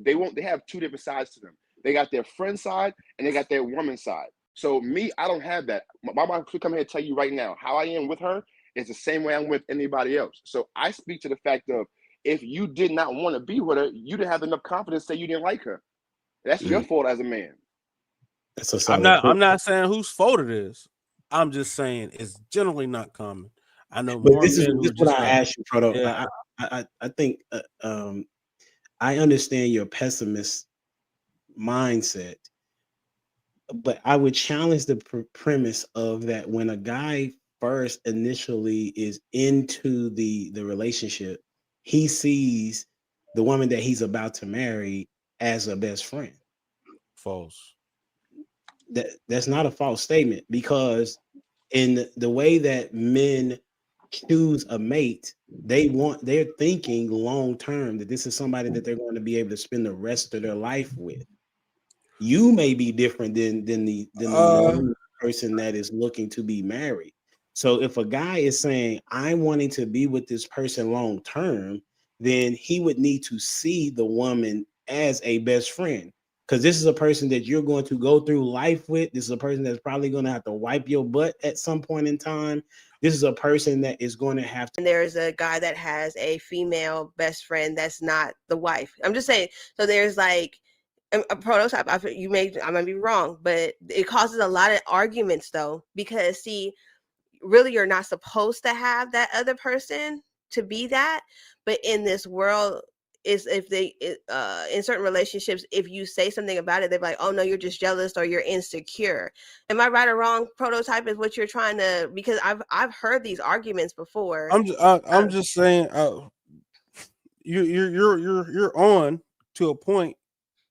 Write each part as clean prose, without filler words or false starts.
they have two different sides to them. They got their friend side and they got their woman side. So me, I don't have that. My mom could come here and tell you right now how I am with her is the same way I'm with anybody else. So I speak to the fact of if you did not want to be with her, you didn't have enough confidence to say you didn't like her. That's your fault as a man. That's a solid I'm not saying whose fault it is. I'm just saying it's generally not common. I know But more this is men who are what just I like, asked you, Proto. yeah. I think I understand your pessimist mindset, but I would challenge the premise of that when a guy first initially is into the relationship, he sees the woman that he's about to marry as a best friend. False. That's not a false statement, because in the way that men choose a mate, they're thinking long term that this is somebody that they're going to be able to spend the rest of their life with. You may be different than the normal person that is looking to be married. So if a guy is saying I'm wanting to be with this person long term, then he would need to see the woman as a best friend, because this is a person that you're going to go through life with. This is a person that's probably going to have to wipe your butt at some point in time. This is a person that is going to have to. And there's a guy that has a female best friend that's not the wife. I'm just saying. So there's like a prototype. I might be wrong, but it causes a lot of arguments though, because see, really you're not supposed to have that other person to be that, but in this world is if they in certain relationships, if you say something about it, they're like, oh no, you're just jealous or you're insecure. Am I right or wrong? Prototype is what you're trying to, because I've heard these arguments before. I'm just saying you're on to a point,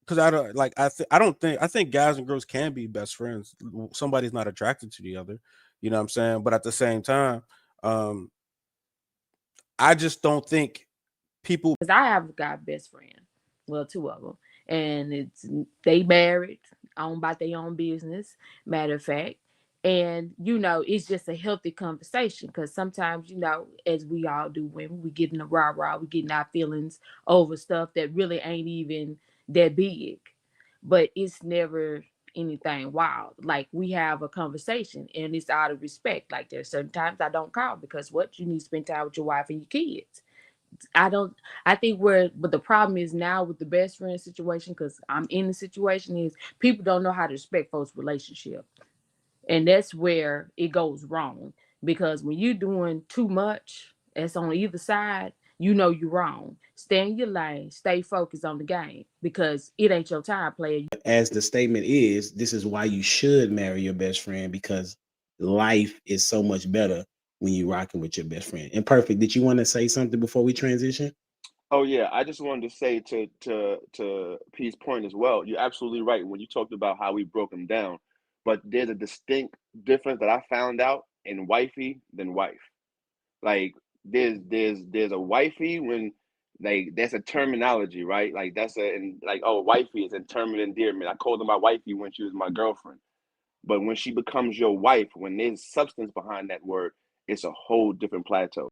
because I think guys and girls can be best friends. Somebody's not attracted to the other, you know what I'm saying? But at the same time, I just don't think people, because I have got best friend, well, two of them, and they married, owned by their own business, matter of fact. And it's just a healthy conversation, because sometimes, as we all do, when we get in a rah-rah, we getting our feelings over stuff that really ain't even that big, but it's never anything wild. Like, we have a conversation and it's out of respect. Like, there's certain times I don't call because you need to spend time with your wife and your kids. I think but the problem is now with the best friend situation, because I'm in the situation, is people don't know how to respect folks' relationship. And that's where it goes wrong, because when you're doing too much, that's on either side, you're wrong. Stay in your lane, stay focused on the game, because it ain't your time, player. As the statement is, this is why you should marry your best friend, because life is so much better when you're rocking with your best friend. Imperfect, did you want to say something before we transition? Oh yeah, I just wanted to say to P's point as well. You're absolutely right when you talked about how we broke them down, but there's a distinct difference that I found out in wifey than wife. Like there's a wifey when, like, that's a terminology, right? Like oh, wifey is a term of endearment. I called her my wifey when she was my girlfriend. But when she becomes your wife, when there's substance behind that word, it's a whole different plateau.